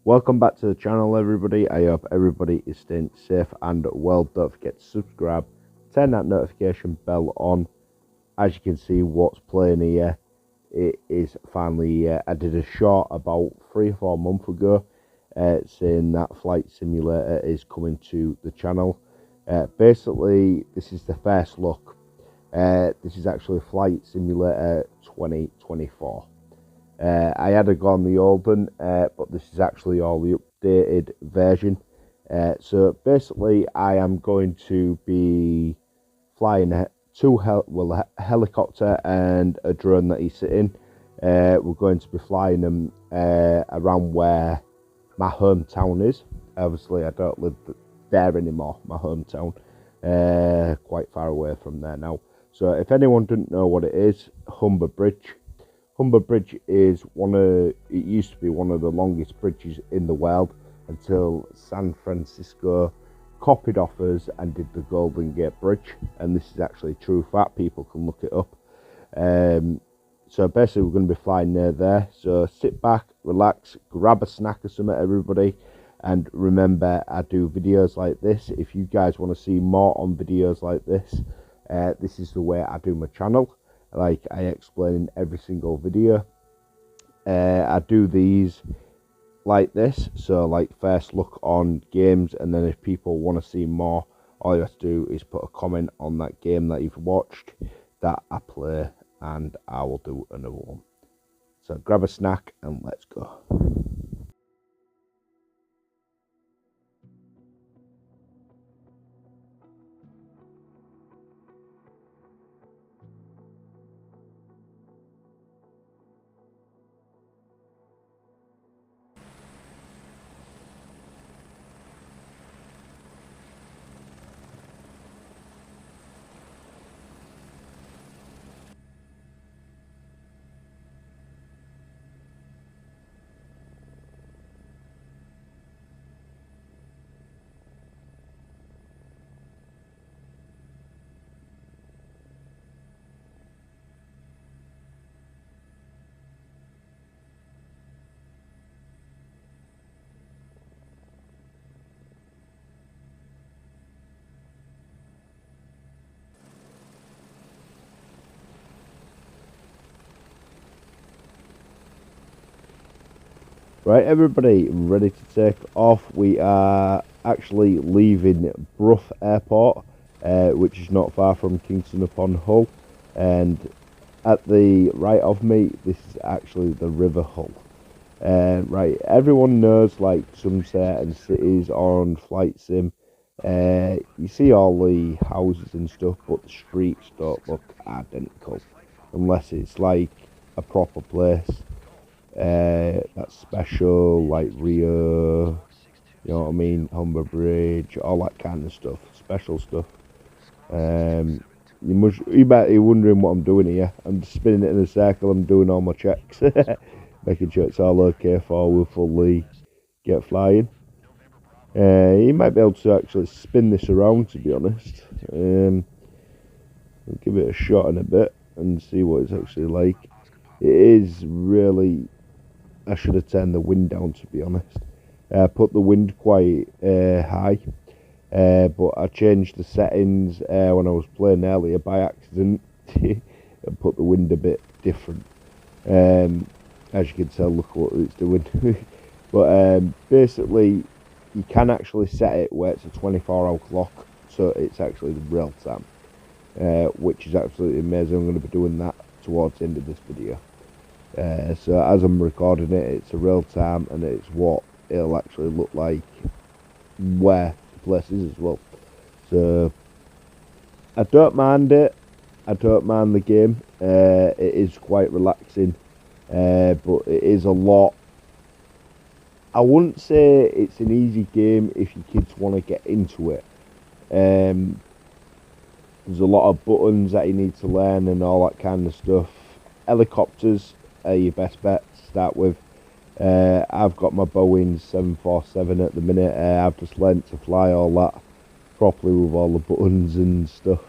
Welcome back to the channel, everybody. I hope everybody is staying safe and well. Don't forget to subscribe, turn that notification bell on. As you can see, what's playing here, it is finally here. I did a short about 3 or 4 months ago saying that Flight Simulator is coming to the channel. Basically, this is the first look. This is actually Flight Simulator 2024. I had a go on the old one, but this is actually all the updated version. So basically, I am going to be flying a helicopter and a drone that he's sitting. We're going to be flying them around where my hometown is. Obviously, I don't live there anymore, my hometown. Quite far away from there now. So if anyone didn't know what it is, Humber Bridge. Humber Bridge is it used to be one of the longest bridges in the world until San Francisco copied off us and did the Golden Gate Bridge. And this is actually true fact, people can look it up. So basically we're going to be flying near there. So sit back, relax, grab a snack or something, everybody. And remember, I do videos like this. If you guys want to see more on videos like this, this is the way I do my channel. Like I explain in every single video. I do these like this, so like first look on games, and then if people want to see more, all you have to do is put a comment on that game that you've watched that I play, and I will do another one. So grab a snack and let's go. Right, everybody, ready to take off. We are actually leaving Bruff Airport, which is not far from Kingston upon Hull. And at the right of me, this is actually the River Hull. Right, everyone knows, like some certain cities on Flight Sim, you see all the houses and stuff, but the streets don't look identical unless it's like a proper place. That's special, like Rio, you know what I mean, Humber Bridge, all that kind of stuff, special stuff. You might be wondering what I'm doing here. I'm just spinning it in a circle. I'm doing all my checks, making sure it's all okay before we fully get flying. You might be able to actually spin this around, to be honest. I'll give it a shot in a bit and see what it's actually like. It is really, I should have turned the wind down, to be honest. Put the wind quite high, but I changed the settings when I was playing earlier by accident and put the wind a bit different. As you can tell, look what it's doing. But basically, you can actually set it where it's a 24-hour clock, so it's actually the real time, which is absolutely amazing. I'm going to be doing that towards the end of this video. So as I'm recording it, it's a real time, and it's what it'll actually look like where the place is as well. So I don't mind it. I don't mind the game. It is quite relaxing, but it is a lot. I wouldn't say it's an easy game if your kids want to get into it. There's a lot of buttons that you need to learn and all that kind of stuff. Helicopters are your best bet to start with. I've got my Boeing 747 at the minute. I've just learnt to fly all that properly with all the buttons and stuff.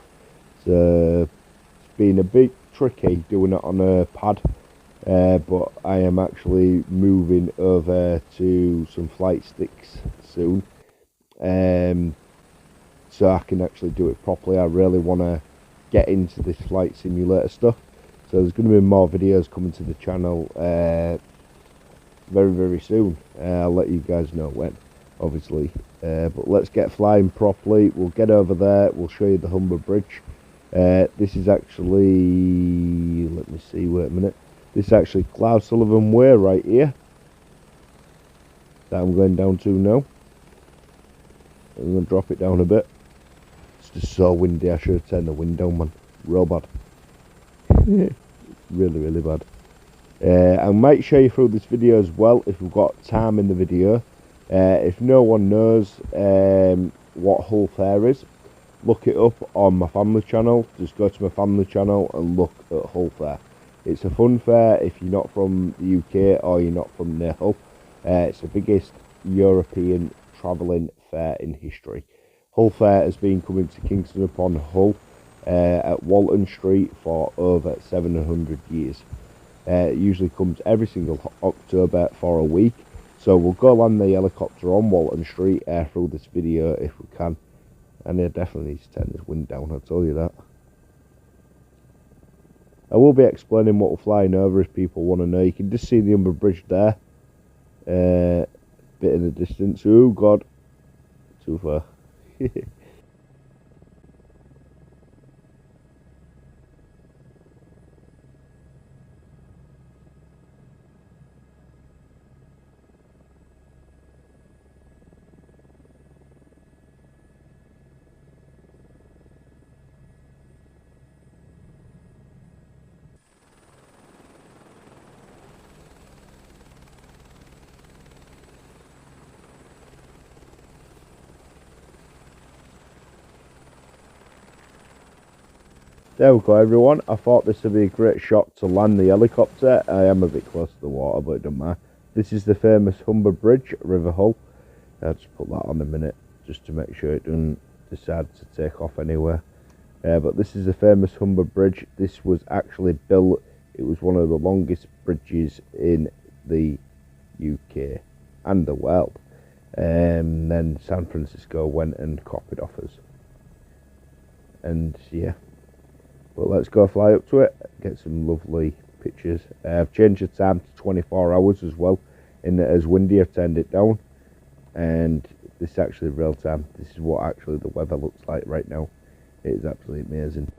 So it's been a bit tricky doing it on a pad. but I am actually moving over to some flight sticks soon, so I can actually do it properly. I really want to get into this flight simulator stuff, so there's going to be more videos coming to the channel very, very soon. I'll let you guys know when, obviously, but let's get flying properly. We'll get over there, we'll show you the Humber Bridge. This is actually, let me see, wait a minute, this is actually Cloud Sullivan Way right here that I'm going down to now. I'm going to drop it down a bit. It's just so windy, I should have turned the wind down, man. Real bad. Really, really bad. I might show you through this video as well if we've got time in the video. If no one knows what Hull THUR is, look it up on my family channel. Just go to my family channel and look at Hull THUR. It's a fun fair if you're not from the UK or you're not from near Hull. It's the biggest European travelling fair in history. Hull THUR has been coming to Kingston upon Hull at Walton Street for over 700 years. It usually comes every single October for a week. So we'll go land the helicopter on Walton Street through this video if we can. And I definitely need to turn this wind down, I'll tell you that. I will be explaining what we're flying over if people want to know. You can just see the Humber Bridge there. Bit in the distance. Oh God, too far. There we go, everyone. I thought this would be a great shot to land the helicopter. I am a bit close to the water, but it doesn't matter. This is the famous Humber Bridge, River Hull. I'll just put that on a minute, just to make sure it doesn't decide to take off anywhere. But this is the famous Humber Bridge. This was actually built, it was one of the longest bridges in the UK and the world. Then San Francisco went and copied off us. And yeah. But let's go fly up to it, get some lovely pictures. I've changed the time to 24 hours as well, in that as windy I've turned it down. And this is actually real time. This is what actually the weather looks like right now. It is absolutely amazing.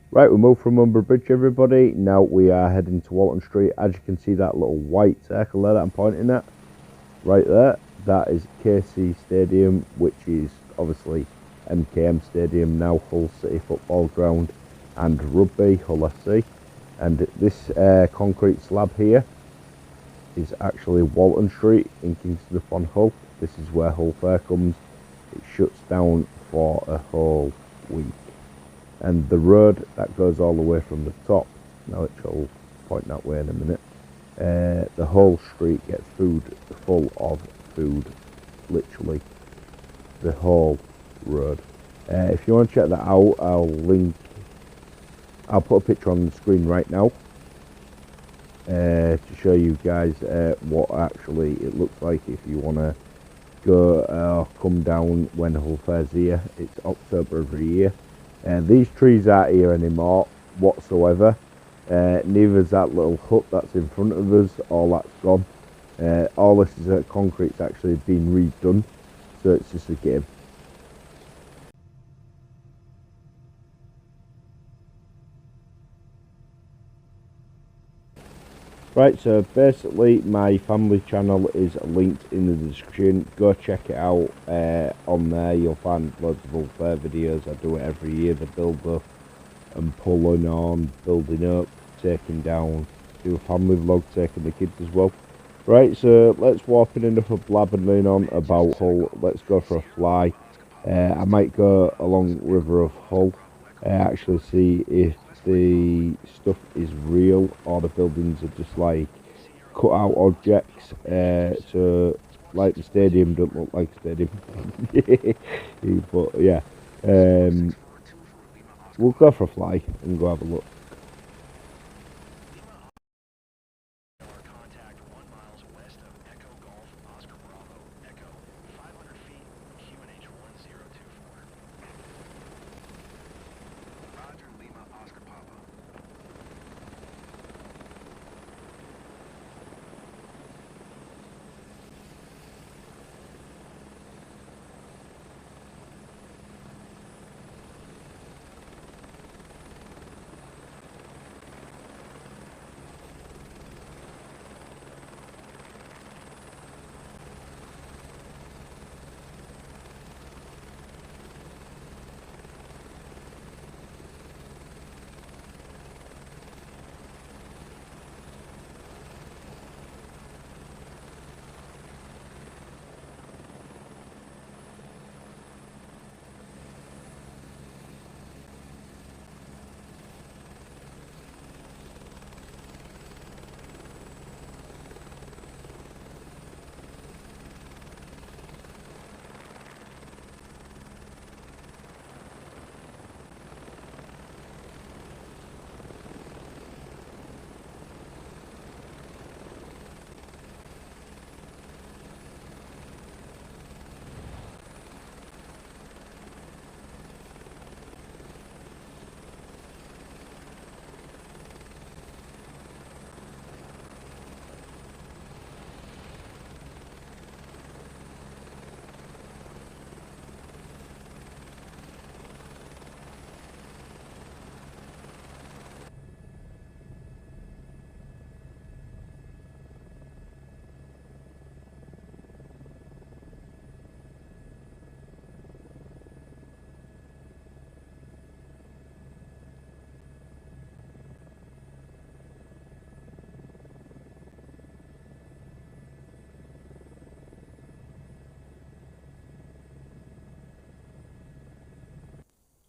Right, we moved from Humber Bridge, everybody. Now we are heading to Walton Street. As you can see, that little white circle there that I'm pointing at, right there, that is KC Stadium, which is obviously MKM Stadium, now Hull City Football Ground and Rugby, Hull SC. And this concrete slab here is actually Walton Street in Kingston upon Hull. This is where Hull THUR comes. It shuts down for a whole week. And the road that goes all the way from the top, now it shall point that way in a minute, the whole street gets full of food, literally the whole road. If you want to check that out, I'll put a picture on the screen right now to show you guys what actually it looks like if you want to go come down when Hull THUR's here. It's October every year. These trees aren't here anymore whatsoever. Neither is that little hut that's in front of us. All that's gone. All this is concrete's actually been redone, so it's just a game. Right, so basically my family channel is linked in the description. Go check it out. On there you'll find loads of old THUR videos. I do it every year, the build up and pulling on, building up, taking down, do a family vlog, taking the kids as well. Right, so let's warp in enough of blabbering on about Hull. Let's go for a fly. I might go along River of Hull, actually see if the stuff is real or the buildings are just like cut out objects. So like the stadium don't look like a stadium. But yeah, we'll go for a fly and go have a look.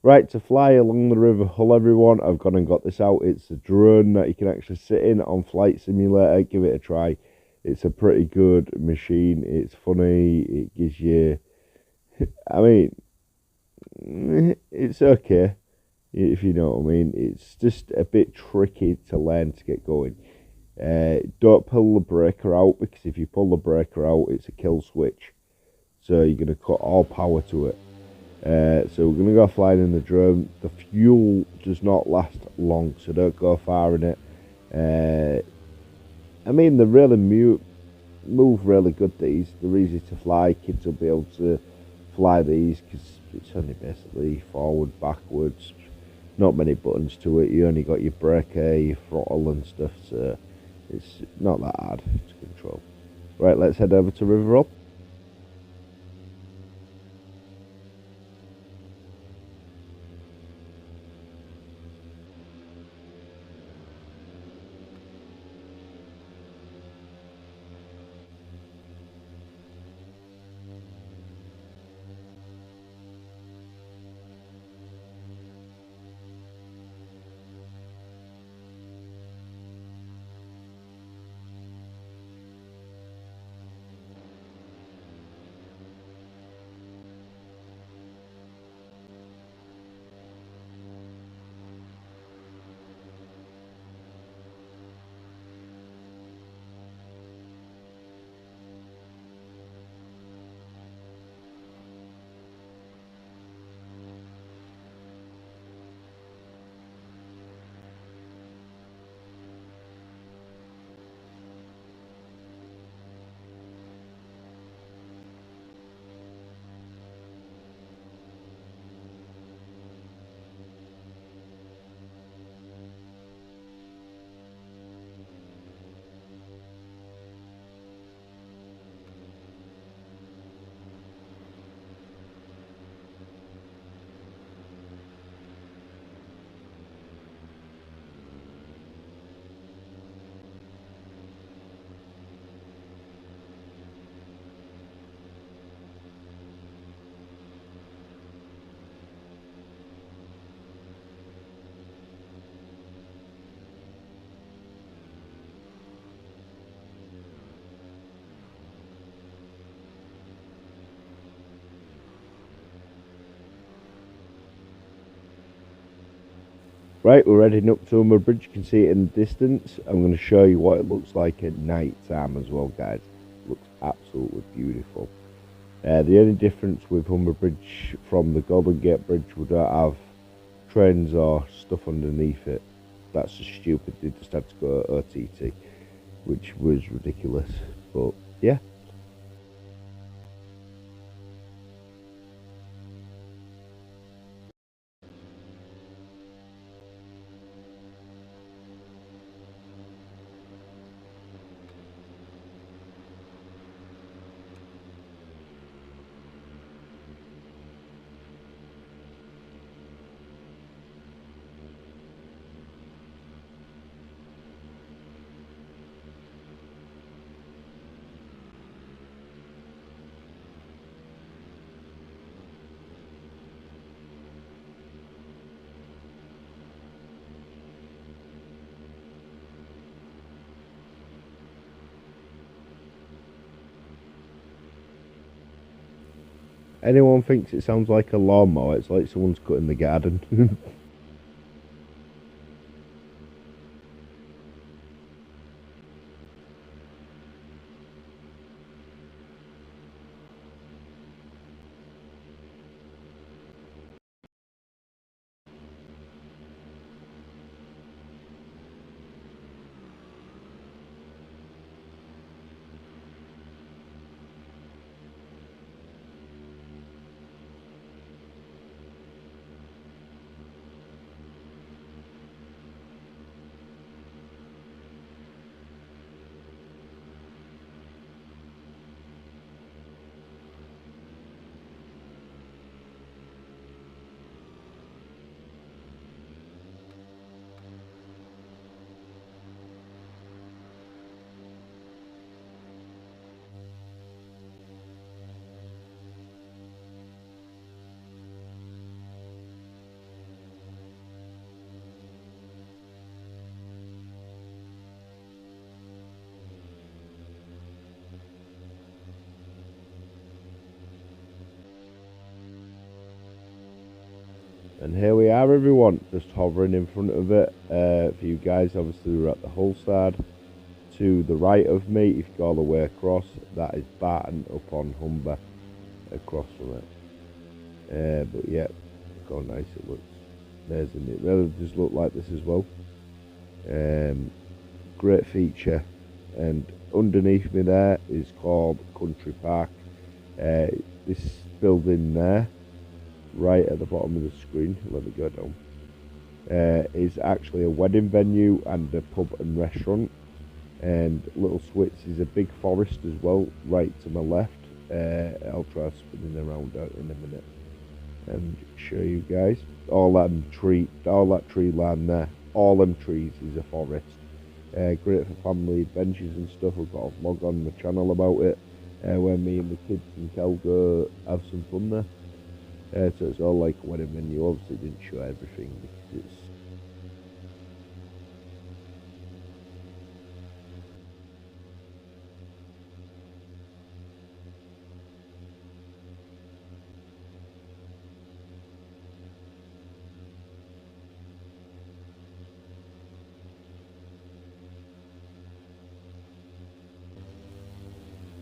Right, to fly along the River Hull, everyone, I've gone and got this out. It's a drone that you can actually sit in on Flight Simulator. Give it a try. It's a pretty good machine. It's funny. It gives you... I mean, it's okay, if you know what I mean. It's just a bit tricky to learn to get going. Don't pull the breaker out, because if you pull the breaker out, it's a kill switch. So you're going to cut all power to it. So we're going to go flying in the drone. The fuel does not last long, so don't go far in it. I mean, they really move really good, these. They're easy to fly. Kids will be able to fly these because it's only basically forward, backwards. Not many buttons to it. You only got your breaker, your throttle and stuff, so it's not that hard to control. Right, let's head over to River Hull. Right, we're heading up to Humber Bridge. You can see it in the distance. I'm going to show you what it looks like at night time as well, guys. It looks absolutely beautiful. The only difference with Humber Bridge from the Golden Gate Bridge, we don't have trains or stuff underneath it. That's just stupid. They just had to go OTT, which was ridiculous. But yeah. Anyone thinks it sounds like a lawnmower, it's like someone's cutting the garden. And here we are, everyone, just hovering in front of it. For you guys, obviously we're at the Hull side. To the right of me, if you go all the way across, that is Barton up on Humber, across from it. But yeah, look how nice it looks. Amazing. It really does look like this as well. Great feature. And underneath me there is called Country Park. This building there, right at the bottom of the screen, let me go down, is actually a wedding venue and a pub and restaurant. And Little Swits is a big forest as well, right to my left. I'll try spinning around out in a minute and show you guys. All that tree land there, all them trees is a forest. Great for family adventures and stuff. I've got a vlog on my channel about it, where me and the kids and Kel go have some fun there. So it's all like a wedding venue. Obviously didn't show everything because it's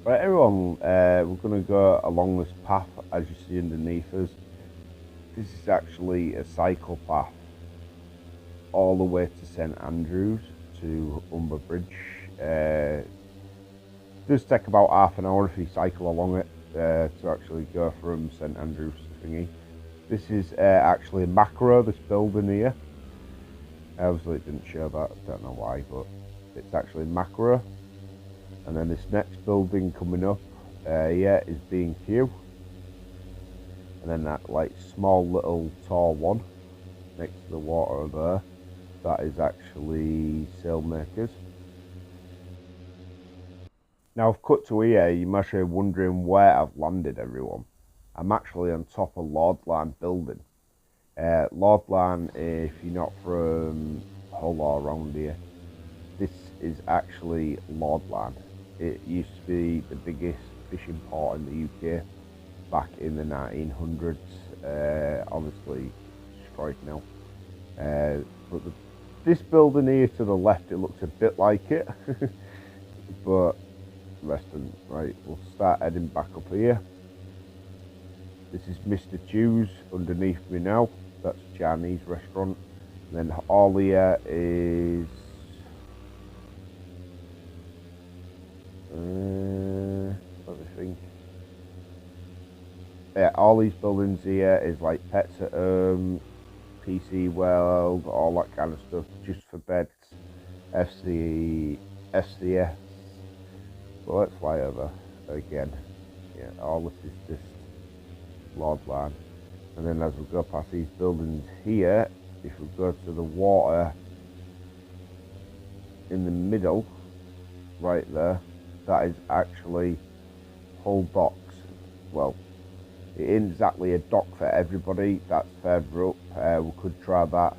right, everyone. We're going to go along this path as you see underneath us. This is actually a cycle path all the way to St Andrews to Humber Bridge. It does take about half an hour if you cycle along it to actually go from St Andrews to thingy. This is actually macro, this building here. Obviously it didn't show that, I don't know why, but it's actually macro. And then this next building coming up here is B&Q. And then that like small little tall one next to the water there, that is actually sailmakers. Now I've cut to here, you must be wondering where I've landed, everyone. I'm actually on top of Lordline building. Lordline, if you're not from Hull or around here, this is actually Lordline. It used to be the biggest fishing port in the UK back in the 1900s. Obviously destroyed now. But this building here to the left, it looks a bit like it. But restaurant, right, we'll start heading back up here. This is Mr. Chew's underneath me now. That's a Chinese restaurant. And then all here is let me think. Yeah, all these buildings here is like Pets at Home, PC World, all that kind of stuff, just for beds, SCS. So let's fly over again. Yeah, all this is just Lord Line. And then as we go past these buildings here, if we go to the water in the middle, right there, that is actually Hull Docks. Well, it isn't exactly a dock for everybody, that's further up. We could try that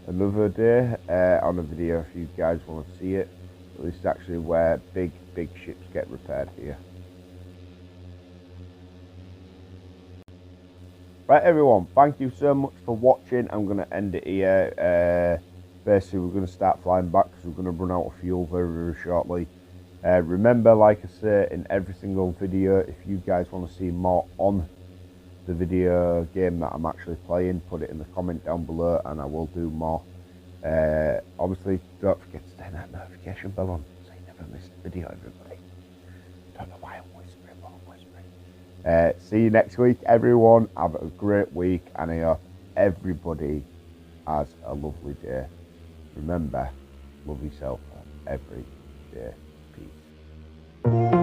another day on a video if you guys want to see it. But this is actually where big ships get repaired here. Right everyone, thank you so much for watching. I'm going to end it here. Basically we're going to start flying back because we're going to run out of fuel very shortly. Remember, like I say in every single video, if you guys want to see more on the video game that I'm actually playing, put it in the comment down below and I will do more. Obviously don't forget to turn that notification bell on so you never miss a video, everybody. Don't know why I'm whispering, but I'm whispering. See you next week everyone, have a great week and I hope everybody has a lovely day. Remember, love yourself every day. Peace.